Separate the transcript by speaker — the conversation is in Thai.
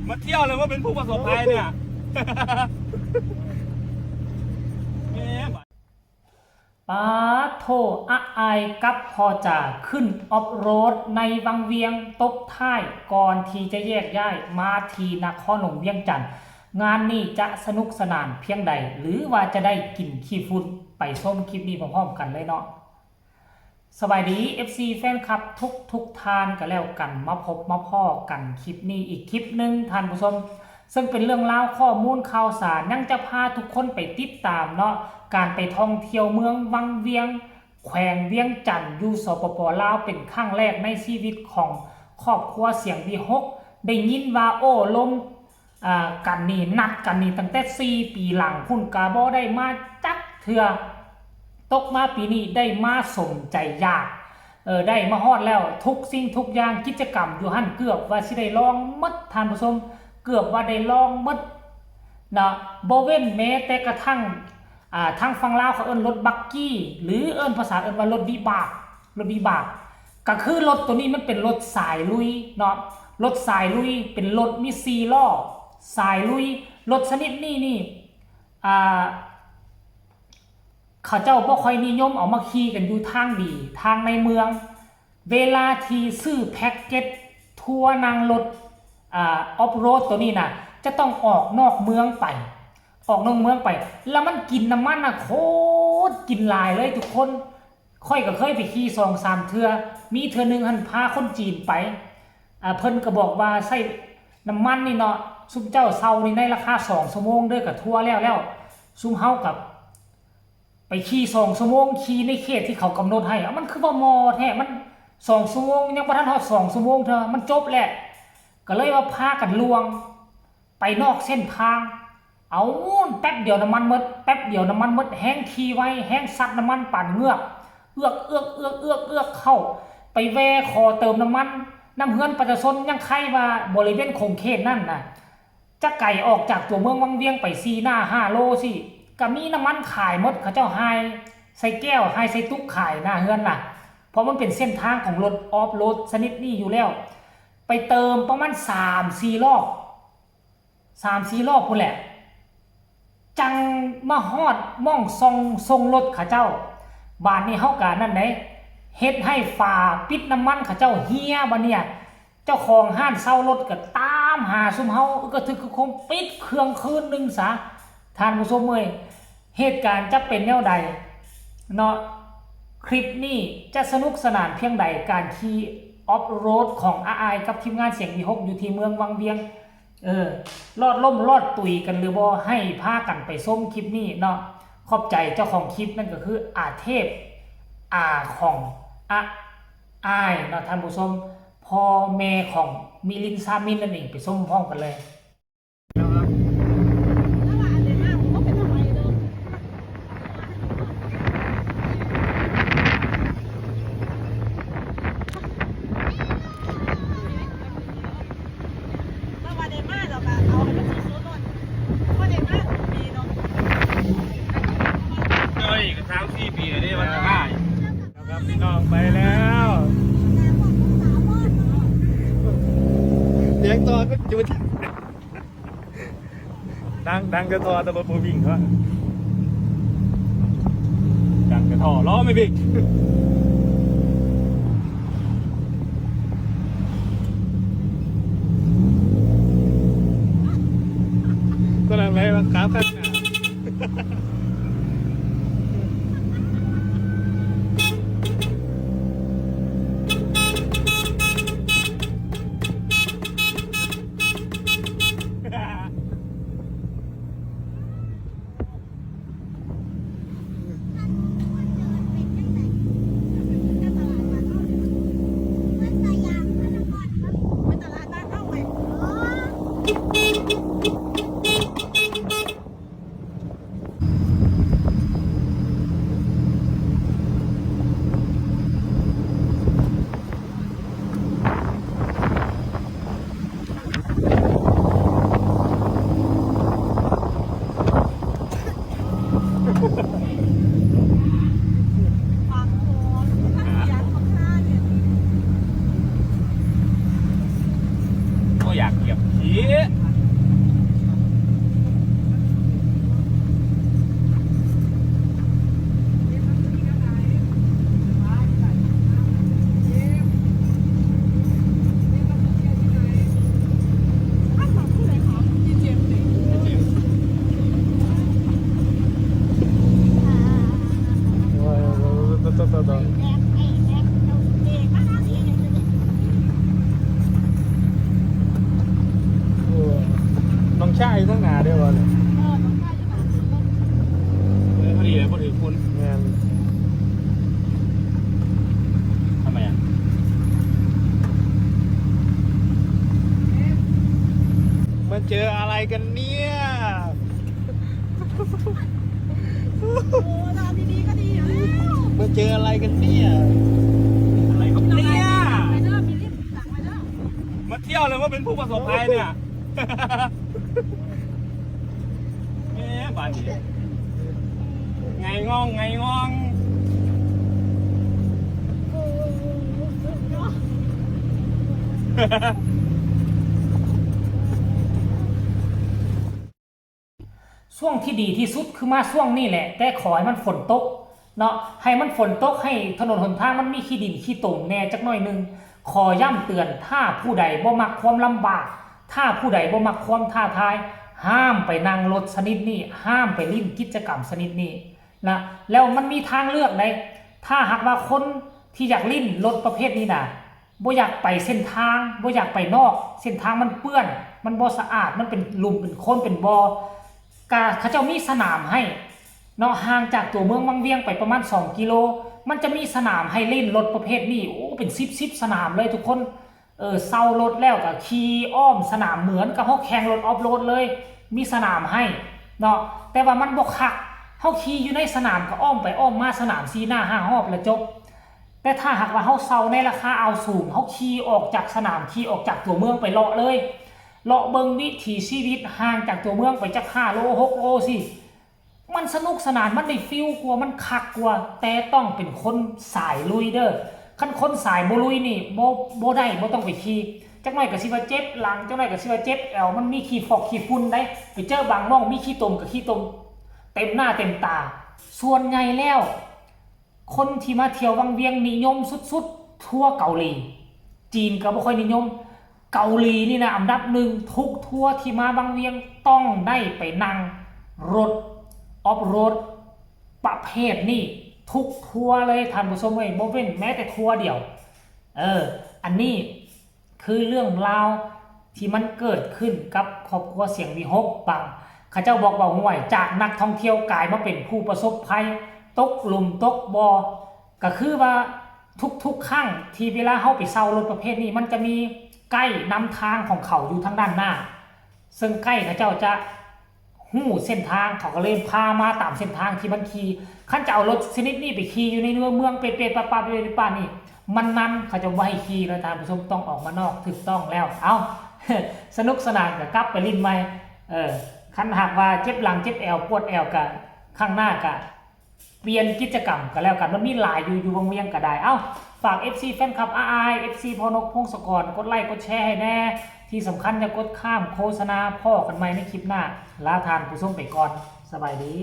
Speaker 1: มาเที่ยวเลยว่าเป็นผู้ประสบภัยเนี่ย
Speaker 2: ปาโทอะไอกับพอจะขึ้นออฟโรดในวังเวียงตบท้ายก่อนที่จะแยกย้ายมาที่นครหลวงเวียงจันทร์งานนี้จะสนุกสนานเพียงใดหรือว่าจะได้กินขี้ฝุ่นไปส้มคลิปนี้พร้อมๆกันเลยเนาะสวัสดี FC แฟนคลับทุกทานกันแล้วกันมาพบมาพ่อกันคลิปนี้อีกคลิปหนึ่งท่านผู้ชมซึ่งเป็นเรื่องราวข้อมูลข่าวสารยังจะพาทุกคนไปติดตามเนาะการไปท่องเที่ยวเมืองวังเวียงแขวงเวียงจันทร์อยู่สปป.ลาวเป็นครั้งแรกในชีวิตของครอบครัวเสียงวีฮกได้ยินว่าโอ้ลมกันนี่นัดกันนี่ตั้งแต่4 ปีหลังคุณกาบ่ได้มาจักเถื่อตกมาปีนี้ได้มาสมใจยากได้มาฮอดแล้วทุกสิ่งทุกอย่างกิจกรรมอยู่หั่นเกือบว่าสิได้ลองหมดท่านผู้ชมเกือบว่าได้ลองหมดนะบ่เว้นแม้แต่กระทั่งทางฝั่งลาวเขาเอิ้นรถบักกี้หรือเอิ้นภาษาเอิ้นว่ารถวิบากก็คือรถตัวนี้มันเป็นรถสายลุยเนาะรถสายลุยเป็นรถมี4 ล้อสายลุยรถชนิดนี้นี่เขาเจ้าบ่ค่อยนิยมเอามาขี่กันอยู่ทางดีทางในเมืองเวลาที่ซื้อแพ็กเกจทัวร์นั่งรถออฟโรดตัวนี้นะจะต้องออกนอกเมืองไปแล้วมันกินน้ำมันโคตรกินหลายเลยทุกคนค่อยก็เคยไปขี่2-3 เทื่อมีเทื่อนึงหันพาคนจีนไปเพิ่นก็บอกว่าใส่น้ำมันนี่เนาะซุมเจ้าเซานี่ในราคา2 ชั่วโมงเด้อกับทัวร์แล้วซุมเฮากับไปขี่2 ชั่วโมงขี่ในเขตที่เขากำหนดให้มันคือว่ามอแท้มัน2 ชั่วโมงยังบ่ทันฮอด2 ชั่วโมงเถอะมันจบแหละก็เลยว่าพากันลวงไปนอกเส้นทางเอาแป๊บเดียวน้ำมันหมดแห้งขี่ไว้แห้งซัดน้ำมันปั่นเงือกเอื้อกเข้าไปแวขอเติมน้ำมันน้ำเฮือนประชาชนยังใครว่าบริเวณคงเขตนั่นน่ะจะไก่ออกจากตัวเมืองวังเวียงไป4-5 โลสิก็มีน้ำมันขายหมดเขาเจ้าไฮใส่แก้วไฮใส่ตุ๊กขายหน้าเฮือนน่ะเพราะมันเป็นเส้นทางของรถออฟโรดชนิดนี้อยู่แล้วไปเติมประมาณ3-4 รอบพุ่นแหละจังมาฮอดม่องทรงรถเขาเจ้าบ้านนี้เฮากะนั่นเด้เฮ็ดให้ฝาปิดน้ำมันเขาเจ้าเฮียบัดเนี่ยเจ้าของห้านเซารถก็ตามหาซุมเฮาก็ถึกคงปิดเครื่องคืนนึงซะท่านผู้ชมเอ้ยเหตุการณ์จะเป็นแนวใดเนาะคลิปนี้จะสนุกสนานเพียงใดการขี่ออฟโรดของอากับทีมงานเสียงวีฮกอยู่ที่เมืองวังเวียงรอดล่มรอดตุยกันหรือบ่ให้พากันไปส้มคลิปนี้เนาะขอบใจเจ้าของคลิปนั่นก็คืออาเทพของอายเนาะท่านผู้ชมพ่อแม่ของมิลินซามินนั่นเองไปส้มพร้อมกันเลย
Speaker 1: 3-4 ปีนี่มันจะง่ายครับพี่น้องไปแล้วเสียงตอนก็จุดดังกระทอตะบนวิ่งเขาดังกระทอล้อไม่บิ๊กก็นั่งเลยว่าขาข้างหน้าอยากเหยียบขี่ อี
Speaker 3: น้องชายทั้งหนาด้วยวะเนี่ย
Speaker 1: พอดีเลยพอดีคุณ
Speaker 3: งาน
Speaker 1: ทำไมอ่ะ
Speaker 3: มาเจออะไรกันเนี่ย มาเจออะไรกันเนี่ย
Speaker 1: อะไรก็เนี่ยมาเที่ยวเลยว่าเป็นผู้ประสบภัยเนี่ยเอ๊ะบ้านนี้ไงงองไงงอง
Speaker 2: ช่วงที่ดีที่สุดคือมาช่วงนี้แหละแต่ขอให้มันฝนตกเนาะให้มันฝนตกให้ถนนหนทางมันมีขี้ดินขี้ตุ่มแน่จักหน่อยนึงขอย่ำเตือนถ้าผู้ใดบ่มักความลำบากถ้าผู้ใดบ่มักความท้าทายห้ามไปนั่งรถชนิดนี้ห้ามไปลิ้นกิจกรรมชนิดนี้นะแล้วมันมีทางเลือกเลยถ้าหากว่าคนที่อยากลิ้นรถประเภทนี้นะบ่อยากไปเส้นทางบ่อยากไปนอกเส้นทางมันเปื้อนมันบ่สะอาดมันเป็นหลุมเป็นโคลนเป็นบ่อกะเขาเจ้ามีสนามให้เนาะห่างจากตัวเมืองวังเวียงไปประมาณ2 กิโลมันจะมีสนามให้เล่นรถประเภทนี้โอ้เป็น10สนามเลยทุกคนเซารถแล้วก็ขี่อ้อมสนามเหมือนกับเฮาแข่งรถออฟโรดเลยมีสนามให้เนาะแต่ว่ามันบ่คักเฮาขี่อยู่ในสนามก็อ้อมไปอ้อมมาสนาม4 หน้า 5 รอบแล้วจบแต่ถ้าหากว่าเฮาเซาในราคาเอาสูงเฮาขี่ออกจากสนามขี่ออกจากตัวเมืองไปเลาะเลยเลาะเบิงวิถีชีวิตห่างจากตัวเมืองไปจัก5 โล 6 โลสิมันสนุกสนานมันได้ฟิลกว่ามันคักกว่าแต่ต้องเป็นคนสายลุยเด้อคันคนสายบ่ลุยนี่บ่ได้บ่ต้องไปขี่จักหน่อยก็สิว่าเจ็บหลังจักหน่อยก็สิว่าเจ็บแอวมันมีขี้ฟอกขี้ฝุ่นได้ไปเจอบางม่องมีขี้ตมกับขี้ตมเต็มหน้าเต็มตาส่วนใหญ่แล้วคนที่มาเที่ยววังเวียงนิยมสุดๆทั่วเกาหลีจีนก็บ่ค่อยนิยมเกาหลีนี่นะอันดับหนึ่งทุกทัวร์ที่มาวังเวียงต้องได้ไปนั่งรถออฟโรดประเภทนี้ทุกทัวร์เลยท่านผู้ชมเอ้ยบ่เว้นแม้แต่ทัวร์เดียวอันนี้คือเรื่องราวที่มันเกิดขึ้นกับครอบครัวเสียงวิหกบังเขาเจ้าบอกว่าห่วยจากนักท่องเที่ยวกลายมาเป็นผู้ประสบภัยตกหลุมตกบ่อก็คือว่าทุกครั้งที่เวลาเฮาไปเซารถประเภทนี้มันจะมีไกด์นำทางของเขาอยู่ทางด้านหน้าซึ่งไกด์เขาเจ้าจะหู้เส้นทางเขาก็เลยพามาตามเส้นทางที่มันขี่ขั้นจะเอารถชนิดนี้ไปขี่อยู่ในเมืองเป็ดๆป่าๆป่านี่มันเขาจะไม่ให้ขี่นะท่านผู้ชมต้องออกมานอกถูกต้องแล้วเอา สนุกสนานกับกลับไปลิ้นไหมคันหากว่าเจ็บหลังเจ็บแอวปวดแอวกับข้างหน้ากับเปลี่ยนกิจกรรมก็แล้วกันมันมีหลายอยู่วงเวียงก็ได้เอ้าฝาก FC แฟนคลับFC พอนกพงศกรกดไลค์กดแชร์ให้แน่ที่สำคัญอย่ากดข้ามโฆษณาพ่อกันใหม่ในคลิปหน้าลาทานผู้ชมไปก่อนสบายดี